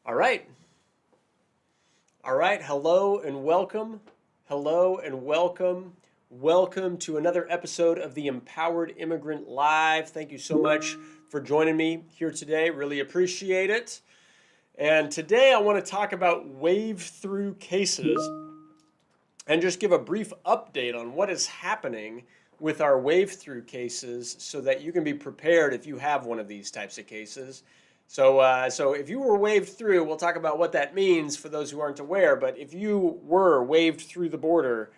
All right. All right. Hello and welcome. Hello and welcome. Welcome to another episode of the Empowered Immigrant Live. Thank you so much for joining me here today. Really appreciate it. And today I want to talk about wave through cases and just give a brief update on what is happening with our wave through cases so that you can be prepared if you have one of these types of cases. So if you were waved through, we'll talk about what that means for those who aren't aware. But if you were waved through the border,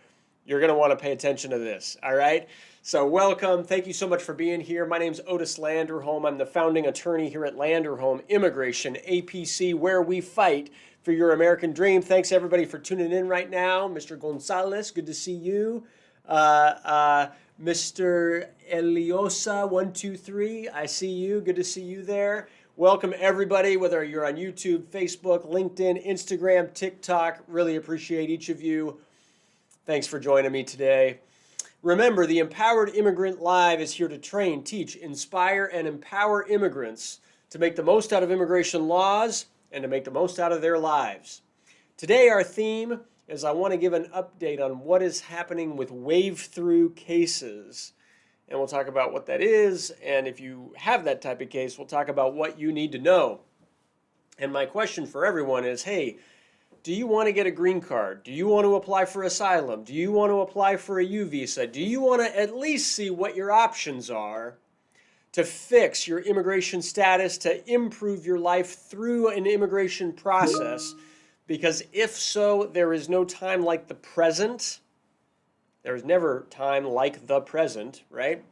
you're going to want to pay attention to this. All right. So welcome. Thank you so much for being here. My name's Otis Landerholm. I'm the founding attorney here at Landerholm Immigration, A.P.C, where we fight for your American dream. Thanks everybody for tuning in right now. Mr. Gonzalez, good to see you. Mr. Eliosa123, I see you. Good to see you there. Welcome everybody, whether you're on YouTube, Facebook, LinkedIn, Instagram, TikTok. Really appreciate each of you. Thanks for joining me today. Remember, the Empowered Immigrant Live is here to train, teach, inspire, and empower immigrants to make the most out of immigration laws and to make the most out of their lives. Today, our theme is I want to give an update on what is happening with wave-through cases. And we'll talk about what that is, and if you have that type of case, we'll talk about what you need to know. And my question for everyone is, hey, do you want to get a green card? Do you want to apply for asylum? Do you want to apply for a U visa? Do you want to at least see what your options are to fix your immigration status, to improve your life through an immigration process? Because if so, there is no time like the present. There's never time like the present, right?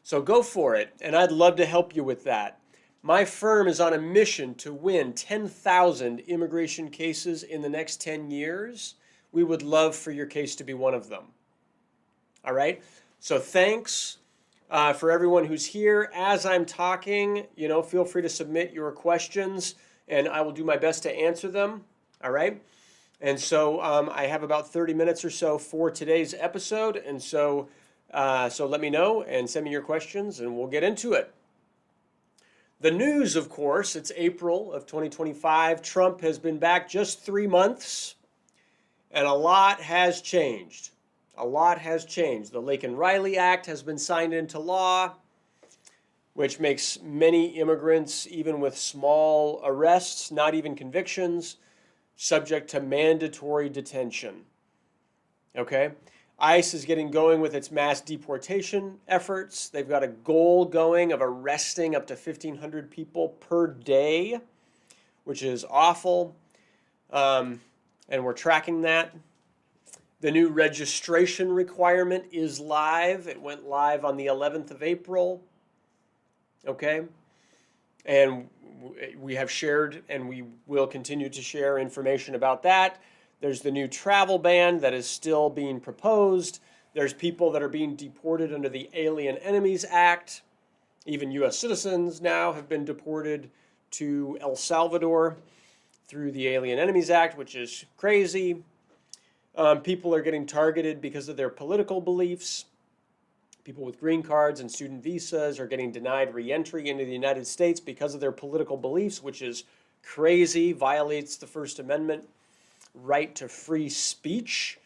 So go for it, and I'd love to help you with that. My firm is on a mission to win 10,000 immigration cases in the next 10 years. We would love for your case to be one of them. All right? So thanks for everyone who's here. As I'm talking, feel free to submit your questions, and I will do my best to answer them. All right? And so I have about 30 minutes or so for today's episode. And so let me know and send me your questions and we'll get into it. The news, of course, it's April of 2025. Trump has been back just 3 months and a lot has changed. A lot has changed. The Laken-Riley Act has been signed into law, which makes many immigrants, even with small arrests, not even convictions, subject to mandatory detention. Okay? ICE is getting going with its mass deportation efforts. They've got a goal going of arresting up to 1,500 people per day, which is awful. And we're tracking that. The new registration requirement is live. It went live on the 11th of April. Okay? And we have shared and we will continue to share information about that. There's the new travel ban that is still being proposed. There's people that are being deported under the Alien Enemies Act. Even U.S. citizens now have been deported to El Salvador through the Alien Enemies Act, which is crazy. People are getting targeted because of their political beliefs. People with green cards and student visas are getting denied re-entry into the United States because of their political beliefs, which is crazy, violates the First Amendment right to free speech,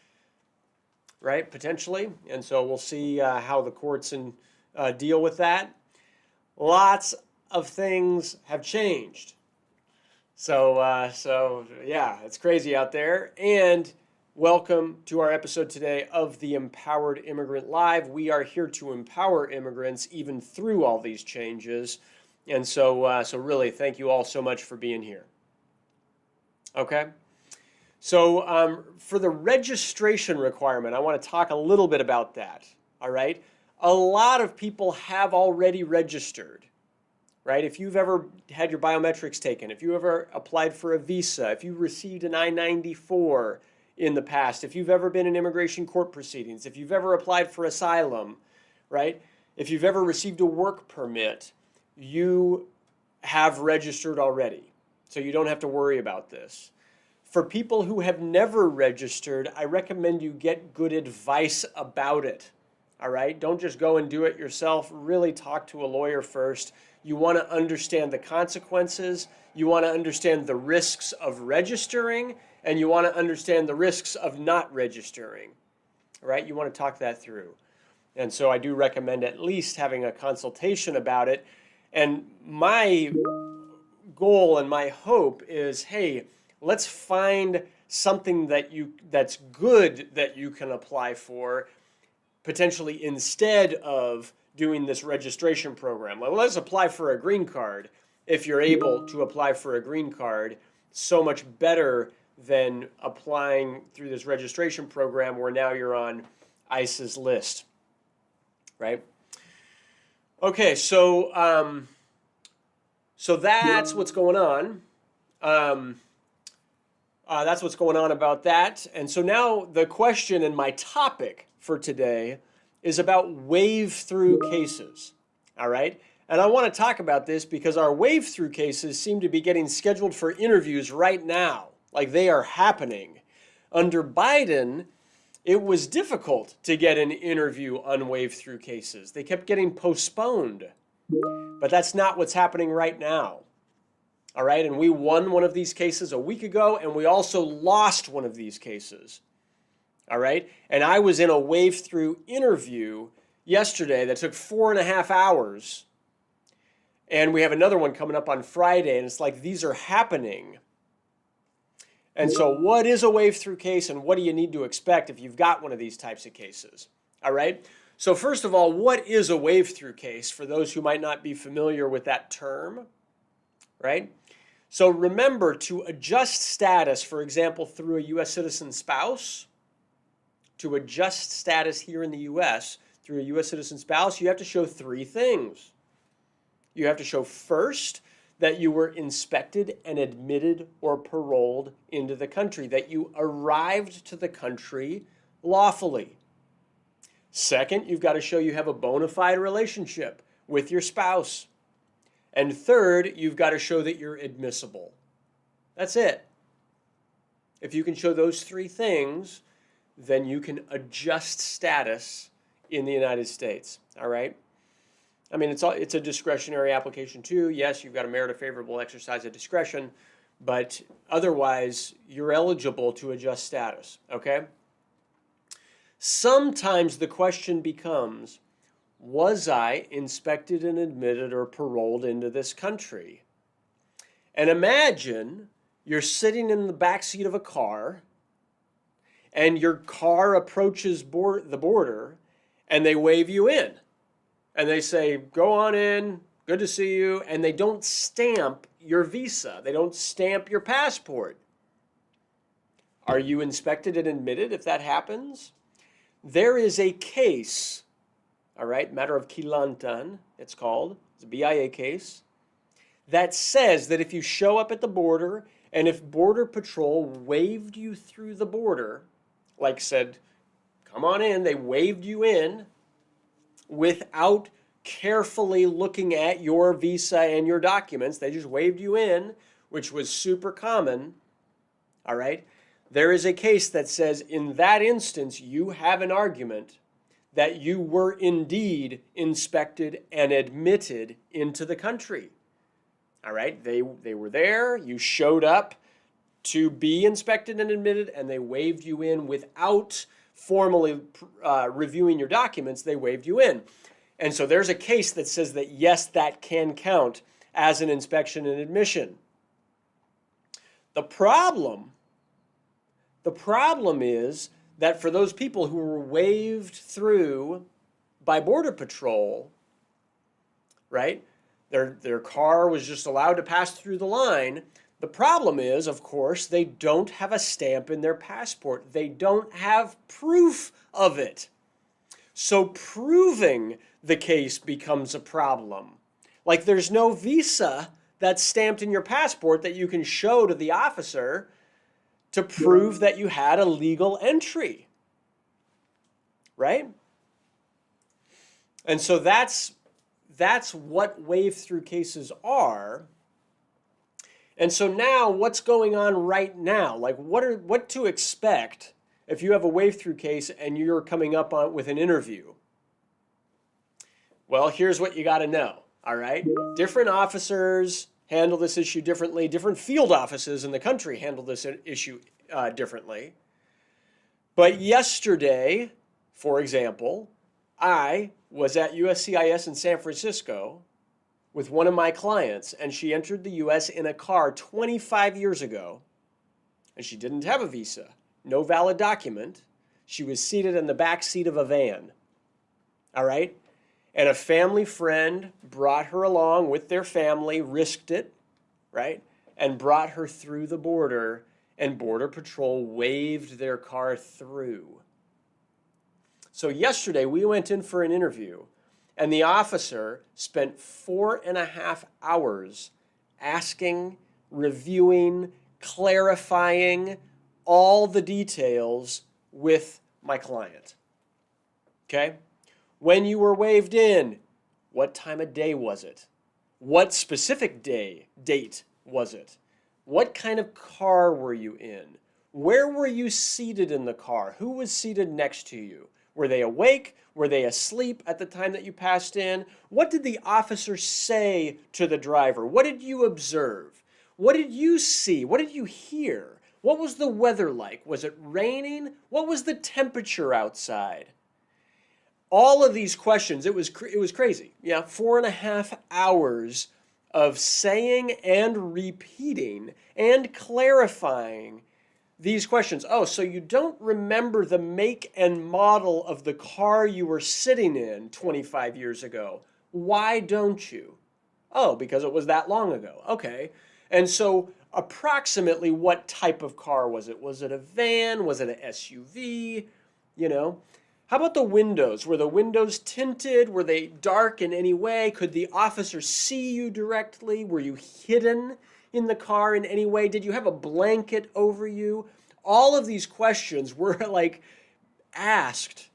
right, potentially. And so we'll see how the courts deal with that. Lots of things have changed. So yeah, it's crazy out there. And welcome to our episode today of the Empowered Immigrant Live. We are here to empower immigrants even through all these changes. And so really, thank you all so much for being here. Okay? So for the registration requirement, I want to talk a little bit about that. All right? A lot of people have already registered. Right? If you've ever had your biometrics taken, if you ever applied for a visa, if you received an I-94 in the past, if you've ever been in immigration court proceedings, if you've ever applied for asylum, right? If you've ever received a work permit, you have registered already. So you don't have to worry about this. For people who have never registered, I recommend you get good advice about it. all right? Don't just go and do it yourself. Really talk to a lawyer first. You want to understand the consequences. You want to understand the risks of registering, and you want to understand the risks of not registering, right? You want to talk that through. And so I do recommend at least having a consultation about it. And my goal and my hope is, hey, let's find something that's good that you can apply for, potentially instead of doing this registration program. Well, let's apply for a green card. If you're able to apply for a green card, so much better than applying through this registration program where now you're on ICE's list, right? Okay, so that's what's going on. That's what's going on about that. And so now the question and my topic for today is about waive through cases, all right? And I want to talk about this because our waive through cases seem to be getting scheduled for interviews right now, like they are happening. Under Biden, it was difficult to get an interview on waive through cases. They kept getting postponed, but that's not what's happening right now. All right, and we won one of these cases a week ago, and we also lost one of these cases. All right, and I was in a waive through interview yesterday that took 4.5 hours, and we have another one coming up on Friday, and it's like these are happening. And so what is a waive through case, and what do you need to expect if you've got one of these types of cases? All right, so first of all, what is a waive through case for those who might not be familiar with that term, right? So remember, to adjust status, for example, through a U.S. citizen spouse, to adjust status here in the U.S. through a U.S. citizen spouse, you have to show 3 things. You have to show first that you were inspected and admitted or paroled into the country, that you arrived to the country lawfully. Second, you've got to show you have a bona fide relationship with your spouse. And third, you've got to show that you're admissible. That's it. If you can show those 3 things, then you can adjust status in the United States. All right? I mean, it's a discretionary application too. Yes, you've got to merit a favorable exercise of discretion, but otherwise, you're eligible to adjust status. Okay? Sometimes the question becomes, was I inspected and admitted or paroled into this country? And imagine you're sitting in the backseat of a car and your car approaches the border and they wave you in. And they say, go on in, good to see you. And they don't stamp your visa. They don't stamp your passport. Are you inspected and admitted if that happens? There is a case, all right, matter of Kilantan, it's called. It's a BIA case that says that if you show up at the border and if Border Patrol waved you through the border, like said, come on in, they waved you in without carefully looking at your visa and your documents, they just waved you in, which was super common, all right? There is a case that says in that instance, you have an argument that you were indeed inspected and admitted into the country. All right, they were there, you showed up to be inspected and admitted, and they waved you in without formally reviewing your documents, they waved you in. And so there's a case that says that yes, that can count as an inspection and admission. The problem is that for those people who were waved through by Border Patrol, right, their car was just allowed to pass through the line. The problem is, of course, they don't have a stamp in their passport. They don't have proof of it. So proving the case becomes a problem. Like there's no visa that's stamped in your passport that you can show to the officer to prove that you had a legal entry, right? And so that's what waive through cases are. And so now what's going on right now? Like what to expect if you have a waive through case and you're coming up with an interview, Well, here's what you got to know, all right? Different officers handle this issue differently. Different field offices in the country handle this issue differently. But yesterday, for example, I was at USCIS in San Francisco with one of my clients, and she entered the US in a car 25 years ago, and she didn't have a visa, no valid document. She was seated in the back seat of a van, all right? And a family friend brought her along with their family, risked it, right? And brought her through the border, and Border Patrol waived their car through. So yesterday we went in for an interview, and the officer spent 4.5 hours asking, reviewing, clarifying all the details with my client. Okay? When you were waived in, what time of day was it? What specific date was it? What kind of car were you in? Where were you seated in the car? Who was seated next to you? Were they awake? Were they asleep at the time that you passed in? What did the officer say to the driver? What did you observe? What did you see? What did you hear? What was the weather like? Was it raining? What was the temperature outside? All of these questions, it was crazy. Yeah, 4.5 hours of saying and repeating and clarifying these questions. Oh, so you don't remember the make and model of the car you were sitting in 25 years ago. Why don't you? Oh, because it was that long ago. Okay. And so approximately what type of car was it? Was it a van? Was it an SUV? You know? How about the windows? Were the windows tinted? Were they dark in any way? Could the officer see you directly? Were you hidden in the car in any way? Did you have a blanket over you? All of these questions were like asked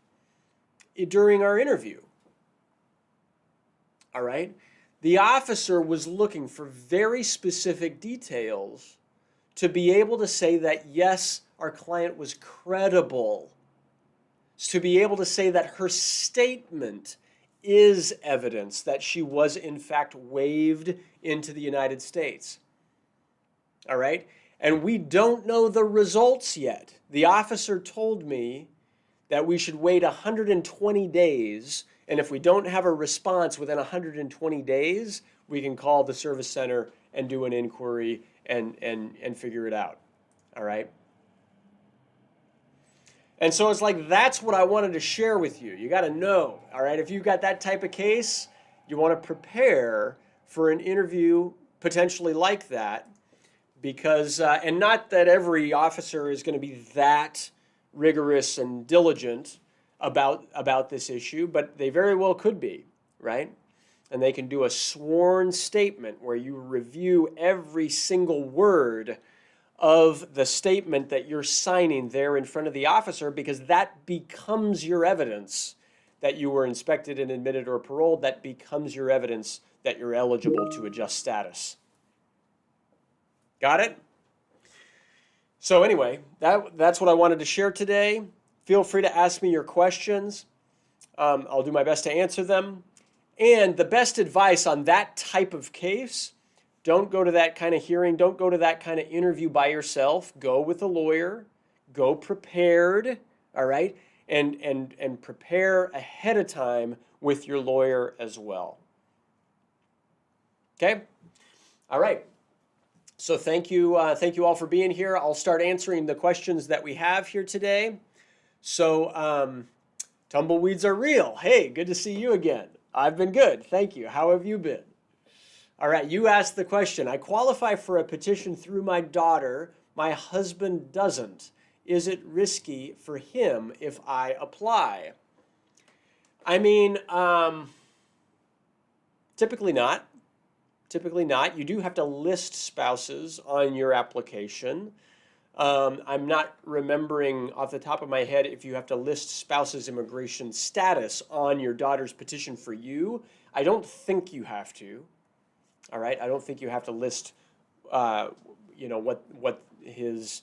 during our interview. All right? The officer was looking for very specific details to be able to say that, yes, our client was credible. To be able to say that her statement is evidence that she was in fact waived into the United States. All right? And we don't know the results yet. The officer told me that we should wait 120 days, and if we don't have a response within 120 days, we can call the service center and do an inquiry and figure it out. All right? And so it's like, that's what I wanted to share with you. You got to know, all right? If you've got that type of case, you want to prepare for an interview potentially like that, because, and not that every officer is going to be that rigorous and diligent about this issue, but they very well could be, right? And they can do a sworn statement where you review every single word of the statement that you're signing there in front of the officer, because that becomes your evidence that you were inspected and admitted or paroled. That becomes your evidence that you're eligible to adjust status. Got it? So anyway, that's what I wanted to share today. Feel free to ask me your questions. I'll do my best to answer them. And the best advice on that type of case, don't go to that kind of hearing. Don't go to that kind of interview by yourself. Go with a lawyer. Go prepared, all right? And prepare ahead of time with your lawyer as well. Okay? All right. So thank you all for being here. I'll start answering the questions that we have here today. So tumbleweeds are real. Hey, good to see you again. I've been good. Thank you. How have you been? All right, you asked the question. I qualify for a petition through my daughter. My husband doesn't. Is it risky for him if I apply? I mean, typically not. Typically not. You do have to list spouses on your application. I'm not remembering off the top of my head if you have to list spouse's immigration status on your daughter's petition for you. I don't think you have to. All right, I don't think you have to list, what his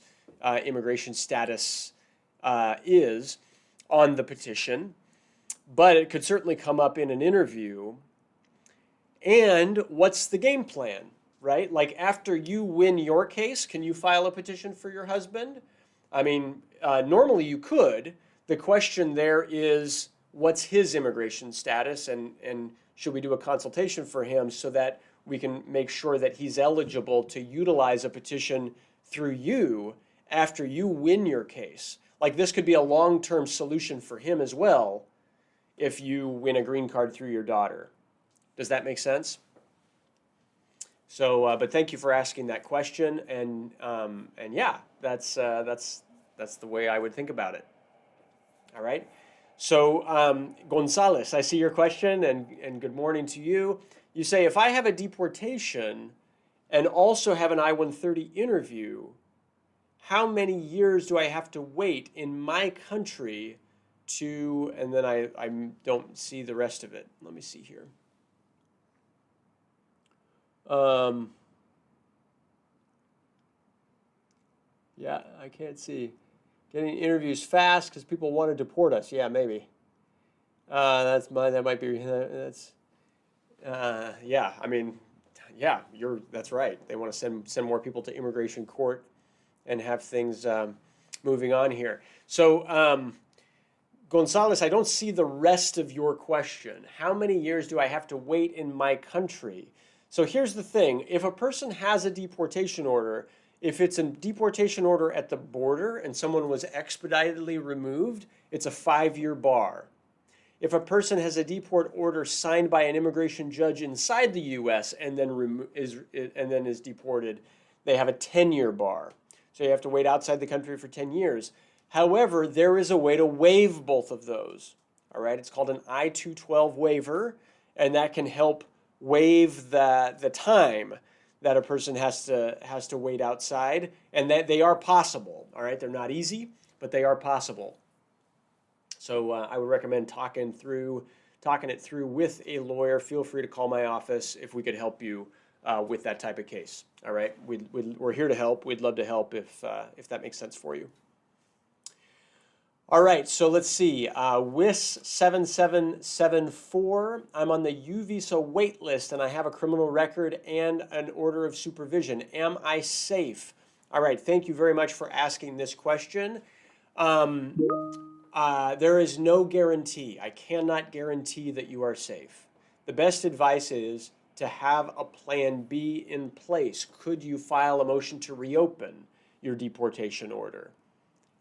immigration status is on the petition. but it could certainly come up in an interview. And what's the game plan, right? Like after you win your case, can you file a petition for your husband? I mean, normally you could. The question there is, what's his immigration status, and should we do a consultation for him so that we can make sure that he's eligible to utilize a petition through you after you win your case? Like this could be a long-term solution for him as well if you win a green card through your daughter. Does that make sense? So, but thank you for asking that question, and yeah, that's the way I would think about it. All right. So, Gonzalez, I see your question, and good morning to you. You say, if I have a deportation and also have an I-130 interview, how many years do I have to wait in my country to, and then I don't see the rest of it. Let me see here. Yeah, I can't see. Getting interviews fast because people want to deport us. Yeah, maybe. That's mine. That might be. That's. Yeah, I mean, yeah, that's right. They want to send more people to immigration court and have things moving on here. So, Gonzalez, I don't see the rest of your question. How many years do I have to wait in my country? So here's the thing. If a person has a deportation order, if it's a deportation order at the border and someone was expeditedly removed, it's a 5-year bar. If a person has a deport order signed by an immigration judge inside the U.S. and then is deported, they have a 10-year bar. So you have to wait outside the country for 10 years. However, there is a way to waive both of those. All right, it's called an I-212 waiver, and that can help waive the time that a person has to wait outside, and that they are possible. All right, they're not easy, but they are possible. So I would recommend talking it through with a lawyer. Feel free to call my office if we could help you with that type of case. All right, we're here to help. We'd love to help if that makes sense for you. All right, so let's see. WIS 7774. I'm on the U visa wait list and I have a criminal record and an order of supervision. Am I safe? All right, thank you very much for asking this question. There is no guarantee. I cannot guarantee that you are safe. The best advice is to have a plan B in place. Could you file a motion to reopen your deportation order?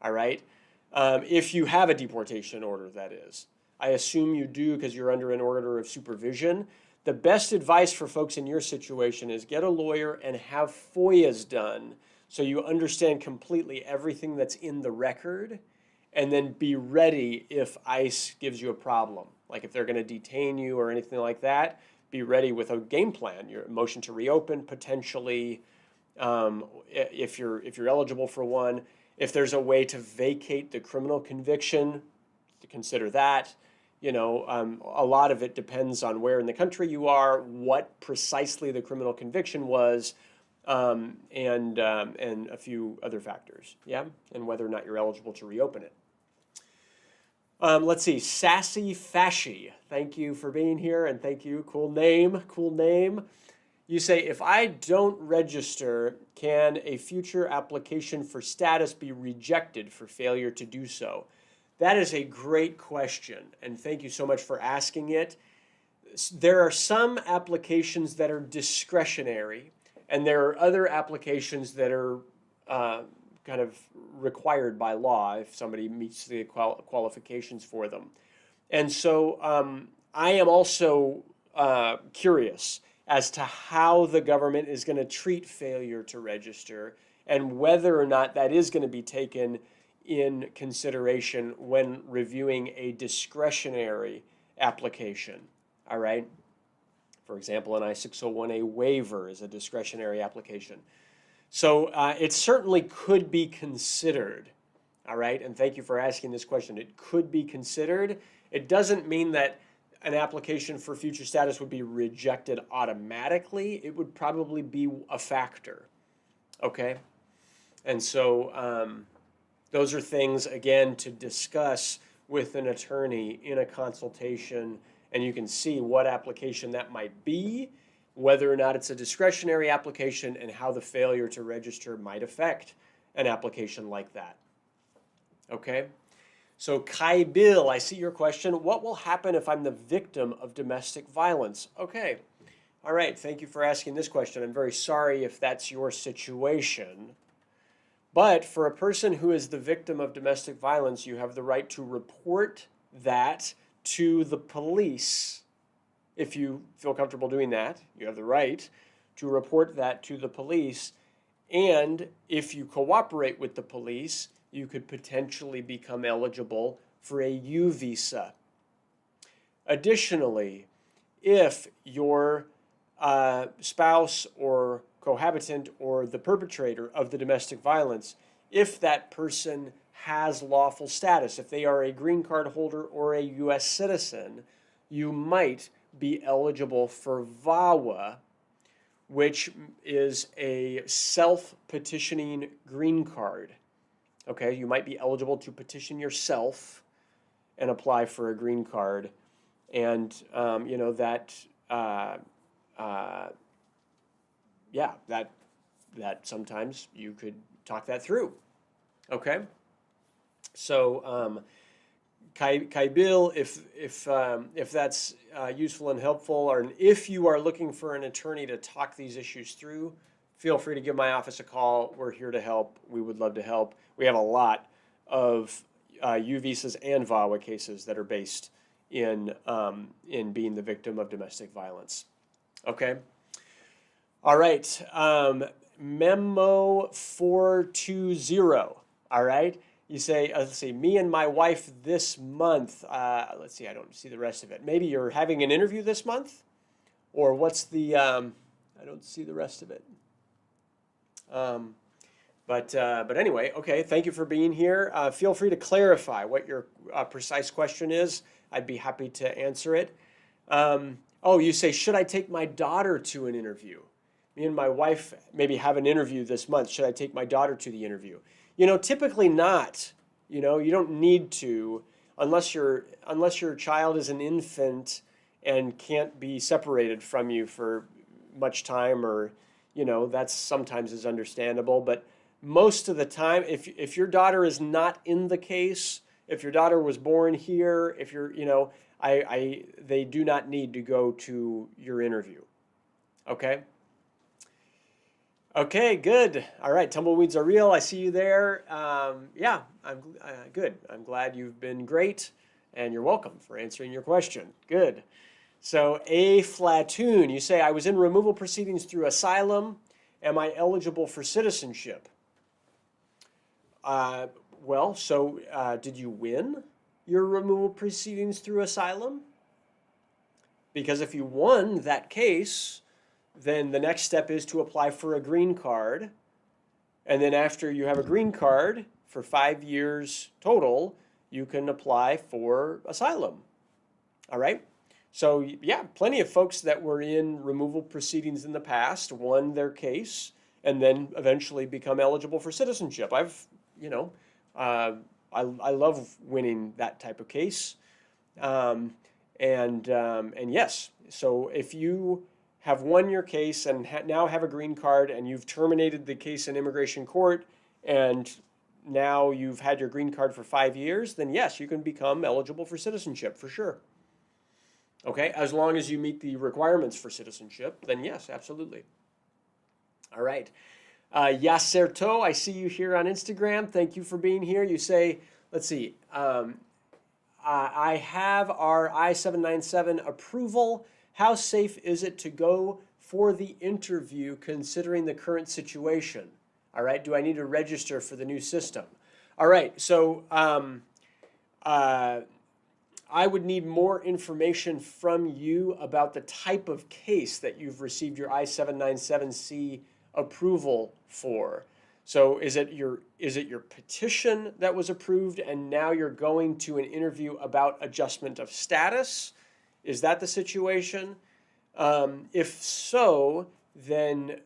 All right. If you have a deportation order, that is. I assume you do because you're under an order of supervision. The best advice for folks in your situation is get a lawyer and have FOIAs done so you understand completely everything that's in the record, and then be ready if ICE gives you a problem. Like if they're going to detain you or anything like that, be ready with a game plan. Your motion to reopen potentially, if you're eligible for one. If there's a way to vacate the criminal conviction, to consider that. You know, a lot of it depends on where in the country you are, what precisely the criminal conviction was, and a few other factors. Yeah, and whether or not you're eligible to reopen it. Let's see, Sassy Fashy. Thank you for being here, and thank you. Cool name, cool name. You say, if I don't register, can a future application for status be rejected for failure to do so? That is a great question, and thank you so much for asking it. There are some applications that are discretionary, and there are other applications that are kind of required by law if somebody meets the qualifications for them. And so I am also curious as to how the government is going to treat failure to register and whether or not that is going to be taken in consideration when reviewing a discretionary application. All right? For example, an I-601A waiver is a discretionary application. So it certainly could be considered. All right? And thank you for asking this question. It could be considered. It doesn't mean that an application for future status would be rejected automatically. It would probably be a factor, okay? And so those are things, again, to discuss with an attorney in a consultation, and you can see what application that might be, whether or not it's a discretionary application, and how the failure to register might affect an application like that. Okay? So Kai Bill, I see your question. What will happen if I'm the victim of domestic violence? Okay. All right. Thank you for asking this question. I'm very sorry if that's your situation. But for a person who is the victim of domestic violence, you have the right to report that to the police. If you feel comfortable doing that, you have the right to report that to the police. And if you cooperate with the police, you could potentially become eligible for a U visa. Additionally, if your spouse or cohabitant or the perpetrator of the domestic violence, if that person has lawful status, if they are a green card holder or a U.S. citizen, you might be eligible for VAWA, which is a self-petitioning green card. Okay, you might be eligible to petition yourself and apply for a green card, and that sometimes you could talk that through. Okay, so Kai Bill, if that's useful and helpful, or if you are looking for an attorney to talk these issues through, feel free to give my office a call. We're here to help. We would love to help. We have a lot of U visas and VAWA cases that are based in being the victim of domestic violence. Okay. All right. Memo 420. All right. You say, let's see, me and my wife this month. Let's see, I don't see the rest of it. Maybe you're having an interview this month? Or what's the, I don't see the rest of it. But anyway, okay, thank you for being here. Feel free to clarify what your precise question is. I'd be happy to answer it. You say, should I take my daughter to an interview? Me and my wife maybe have an interview this month. Should I take my daughter to the interview? Typically not. You don't need to unless your child is an infant and can't be separated from you for much time, or that's sometimes is understandable. But most of the time, if your daughter is not in the case, if your daughter was born here, if you're, they do not need to go to your interview. Okay? Okay, good. All right, tumbleweeds are real. I see you there. Yeah, I'm good. I'm glad you've been great, and you're welcome for answering your question. Good. So, A. Flatoon, you say, I was in removal proceedings through asylum. Am I eligible for citizenship? Did you win your removal proceedings through asylum? Because if you won that case, then the next step is to apply for a green card. And then after you have a green card for 5 years total, you can apply for asylum. All right? So, yeah, plenty of folks that were in removal proceedings in the past won their case and then eventually become eligible for citizenship. I love winning that type of case. And yes, so if you have won your case and now have a green card and you've terminated the case in immigration court and now you've had your green card for 5 years, then yes, you can become eligible for citizenship for sure. Okay, as long as you meet the requirements for citizenship, then yes, absolutely. All right. Yacerto, I see you here on Instagram. Thank you for being here. You say, let's see, I have our I-797 approval. How safe is it to go for the interview considering the current situation? All right, do I need to register for the new system? All right, so I would need more information from you about the type of case that you've received your I-797C approval for. So is it your petition that was approved and now you're going to an interview about adjustment of status? Is that the situation? If so, then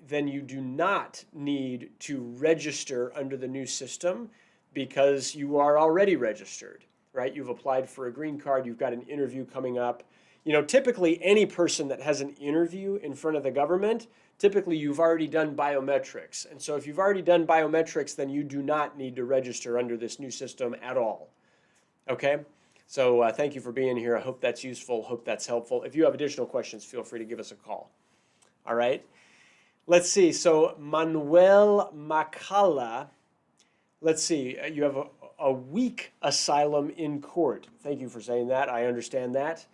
you do not need to register under the new system because you are already registered. right? You've applied for a green card, you've got an interview coming up. You know, typically any person that has an interview in front of the government, typically you've already done biometrics. And so if you've already done biometrics, then you do not need to register under this new system at all. Okay? So thank you for being here. I hope that's useful. Hope that's helpful. If you have additional questions, feel free to give us a call. All right? Let's see. So Manuel Macala, let's see. You have a weak asylum in court. Thank you for saying that. I understand that.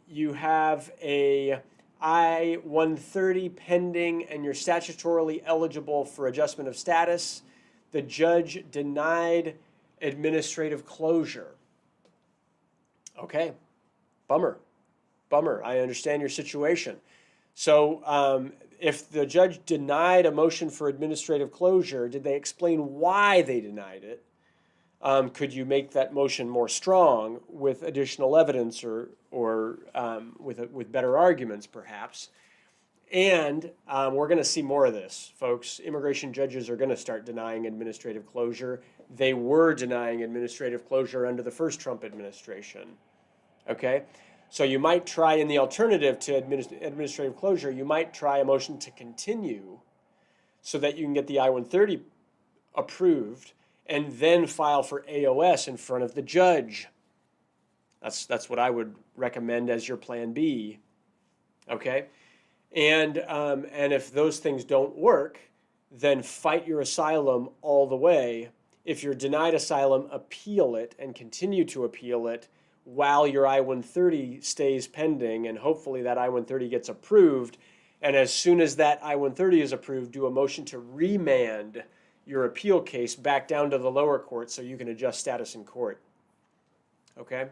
You have a I-130 pending and you're statutorily eligible for adjustment of status. The judge denied administrative closure. Okay, bummer. I understand your situation. So if the judge denied a motion for administrative closure, did they explain why they denied it? Could you make that motion more strong with additional evidence or with better arguments, perhaps? And we're going to see more of this, folks. Immigration judges are going to start denying administrative closure. They were denying administrative closure under the first Trump administration. Okay? So you might try, in the alternative to administrative closure, you might try a motion to continue so that you can get the I-130 approved and then file for AOS in front of the judge. That's what I would recommend as your plan B. Okay? And if those things don't work, then fight your asylum all the way. If you're denied asylum, appeal it and continue to appeal it while your I-130 stays pending, and hopefully that I-130 gets approved. And as soon as that I-130 is approved, do a motion to remand your appeal case back down to the lower court so you can adjust status in court. Okay?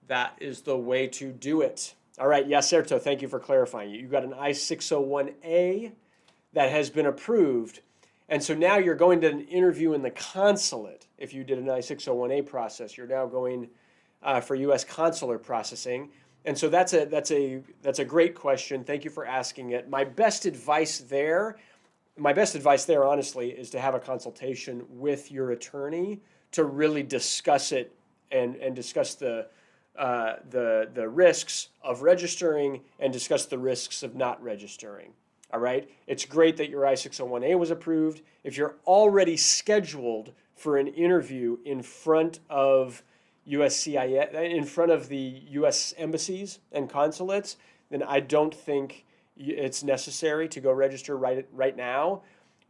That is the way to do it. All right, Yacerto, thank you for clarifying. You got an I-601A that has been approved. And so now you're going to an interview in the consulate. If you did an I-601A process, you're now going for U.S. consular processing. And so that's a great question. Thank you for asking it. My best advice there, honestly, is to have a consultation with your attorney to really discuss it and discuss the risks of registering and discuss the risks of not registering. All right? It's great that your I-601A was approved. If you're already scheduled for an interview in front of USCIS, in front of the U.S. embassies and consulates, then I don't think it's necessary to go register right now.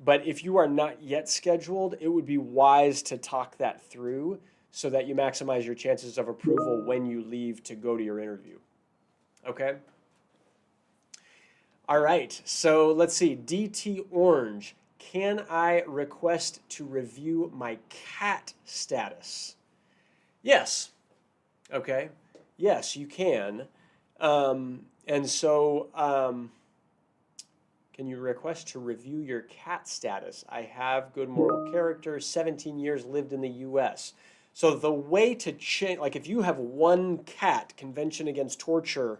But if you are not yet scheduled, it would be wise to talk that through so that you maximize your chances of approval when you leave to go to your interview. Okay? All right, so let's see. DT Orange, can I request to review my cat status? Yes. Okay. Yes, you can. And so can you request to review your cat status? I have good moral character, 17 years lived in the U.S. So the way to change, like if you have one cat, Convention Against Torture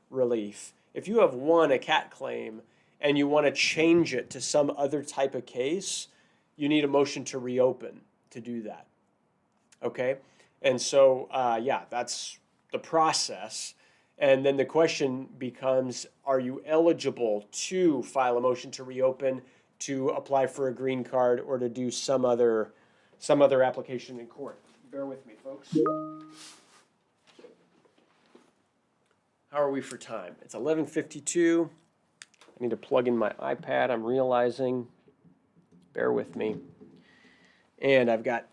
relief, if you have a cat claim and you want to change it to some other type of case, you need a motion to reopen to do that. Okay? And so, yeah, that's the process. And then the question becomes, are you eligible to file a motion to reopen, to apply for a green card, or to do some other application in court? Bear with me, folks. How are we for time? It's 11:52. I need to plug in my iPad, I'm realizing. Bear with me. And I've got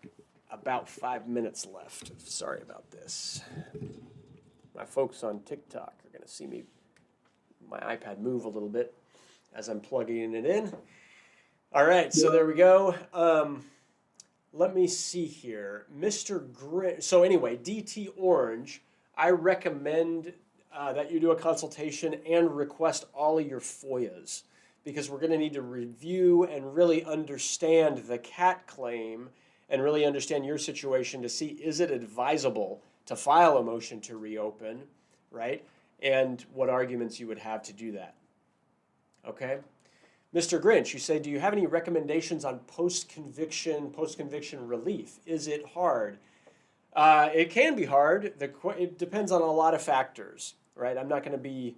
about 5 minutes left. Sorry about this. My folks on TikTok are going to see my iPad move a little bit as I'm plugging it in. All right, so there we go. Let me see here. Mr. Grin. So anyway, DT Orange, I recommend that you do a consultation and request all of your FOIAs, because we're going to need to review and really understand the cat claim and really understand your situation to see, is it advisable to file a motion to reopen, right? And what arguments you would have to do that. Okay? Mr. Grinch, you say, do you have any recommendations on post-conviction relief? Is it hard? It can be hard. It depends on a lot of factors, right? I'm not going to be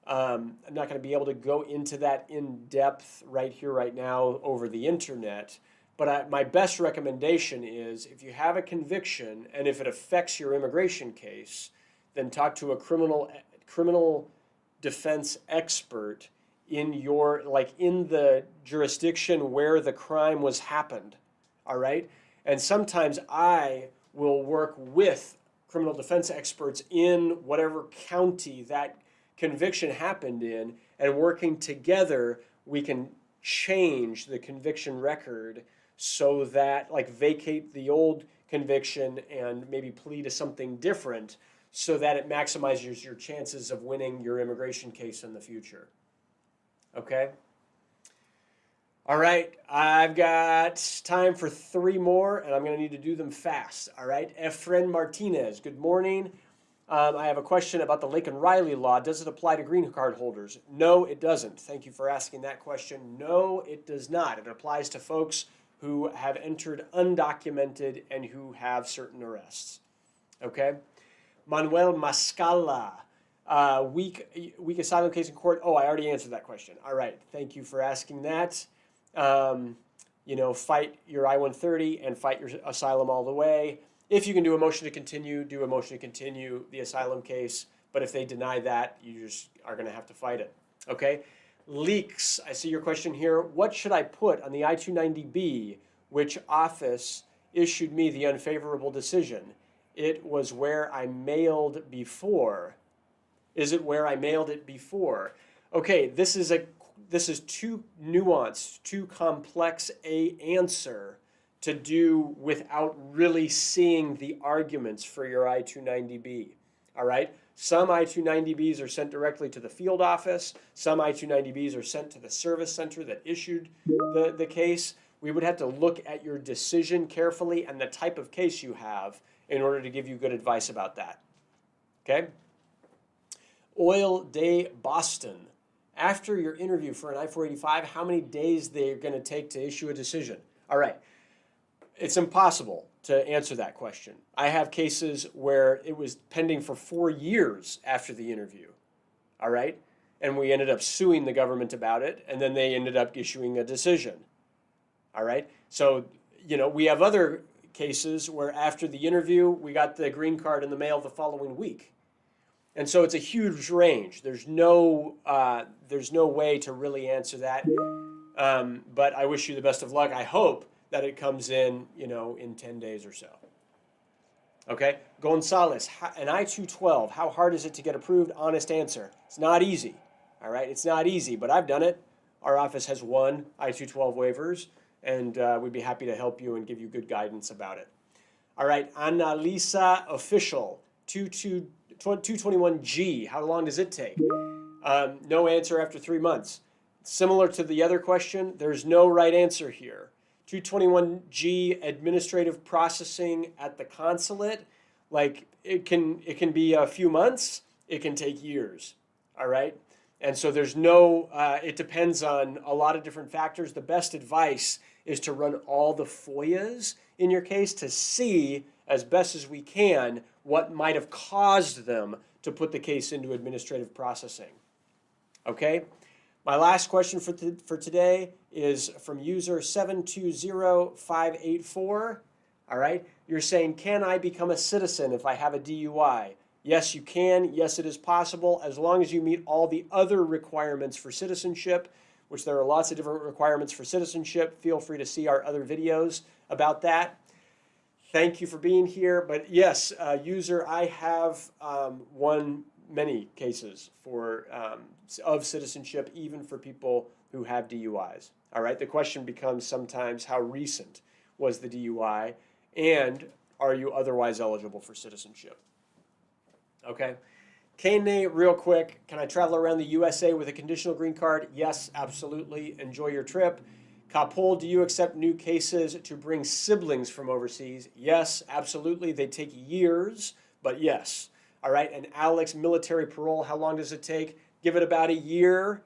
able to go into that in depth right here, right now over the internet. But my best recommendation is if you have a conviction and if it affects your immigration case, then talk to a criminal defense expert in in the jurisdiction where the crime was happened. All right? And sometimes I will work with criminal defense experts in whatever county that conviction happened in, and working together, we can change the conviction record so that, like, vacate the old conviction and maybe plead to something different so that it maximizes your chances of winning your immigration case in the future. Okay? All right, I've got time for 3 more, and I'm going to need to do them fast. All right, Efren Martinez, good morning. I have a question about the Laken Riley law. Does it apply to green card holders? No, it doesn't. Thank you for asking that question. No, it does not. It applies to folks who have entered undocumented and who have certain arrests. Okay? Manuel Mascala, weak asylum case in court. Oh, I already answered that question. All right. Thank you for asking that. Fight your I-130 and fight your asylum all the way. If you can do a motion to continue, do a motion to continue the asylum case. But if they deny that, you just are going to have to fight it. Okay? Leaks. I see your question here. What should I put on the I-290B? Which office issued me the unfavorable decision? It was where I mailed before. Is it where I mailed it before? Okay, this is too nuanced, too complex a answer to do without really seeing the arguments for your I-290B. All right? Some I-290Bs are sent directly to the field office. Some I-290Bs are sent to the service center that issued the case. We would have to look at your decision carefully and the type of case you have in order to give you good advice about that. Okay? Oil Day Boston. After your interview for an I-485, how many days they're going to take to issue a decision? All right. It's impossible to answer that question. I have cases where it was pending for 4 years after the interview. All right? And we ended up suing the government about it, and then they ended up issuing a decision. All right? So, we have other cases where after the interview, we got the green card in the mail the following week. And so it's a huge range. There's no way to really answer that. But I wish you the best of luck. I hope that it comes in, in 10 days or so. Okay? Gonzalez, an I-212, how hard is it to get approved? Honest answer. It's not easy. All right? It's not easy, but I've done it. Our office has won I-212 waivers, and we'd be happy to help you and give you good guidance about it. All right, Annalisa Official, 221G, how long does it take? No answer after 3 months. Similar to the other question, there's no right answer here. 221G administrative processing at the consulate, it can be a few months, it can take years, all right? And so there's it depends on a lot of different factors. The best advice is to run all the FOIAs in your case to see, as best as we can, what might have caused them to put the case into administrative processing. Okay? My last question for today is from user 720584. All right? You're saying, can I become a citizen if I have a DUI? Yes, you can. Yes, it is possible, as long as you meet all the other requirements for citizenship, which there are lots of different requirements for citizenship. Feel free to see our other videos about that. Thank you for being here. But yes, user, I have won many cases of citizenship, even for people who have DUIs. All right, the question becomes sometimes, how recent was the DUI, and are you otherwise eligible for citizenship? Okay. Kane, real quick, can I travel around the USA with a conditional green card? Yes, absolutely. Enjoy your trip. Kapol, do you accept new cases to bring siblings from overseas? Yes, absolutely. They take years, but yes. All right, and Alex, military parole, how long does it take? Give it about a year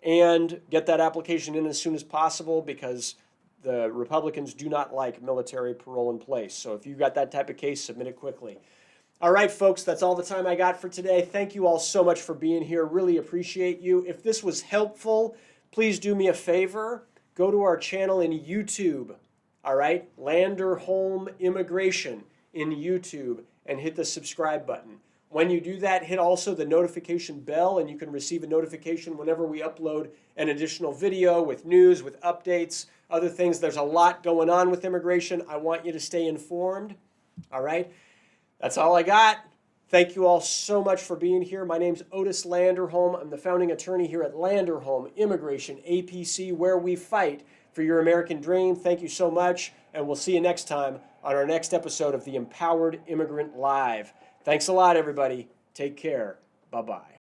and get that application in as soon as possible, because The Republicans do not like military parole in place. So if you've got that type of case, submit it quickly. All right, folks, that's all the time I got for today. Thank you all so much for being here. Really appreciate you. If this was helpful, please do me a favor. Go to our channel in YouTube, all right? Lander Home Immigration in YouTube, and hit the subscribe button. When you do that, hit also the notification bell, and you can receive a notification whenever we upload an additional video with news, with updates, other things. There's a lot going on with immigration. I want you to stay informed, all right? That's all I got. Thank you all so much for being here. My name's Otis Landerholm. I'm the founding attorney here at Landerholm Immigration, A.P.C., where we fight for your American dream. Thank you so much, and we'll see you next time on our next episode of the Empowered Immigrant Live. Thanks a lot, everybody. Take care. Bye-bye.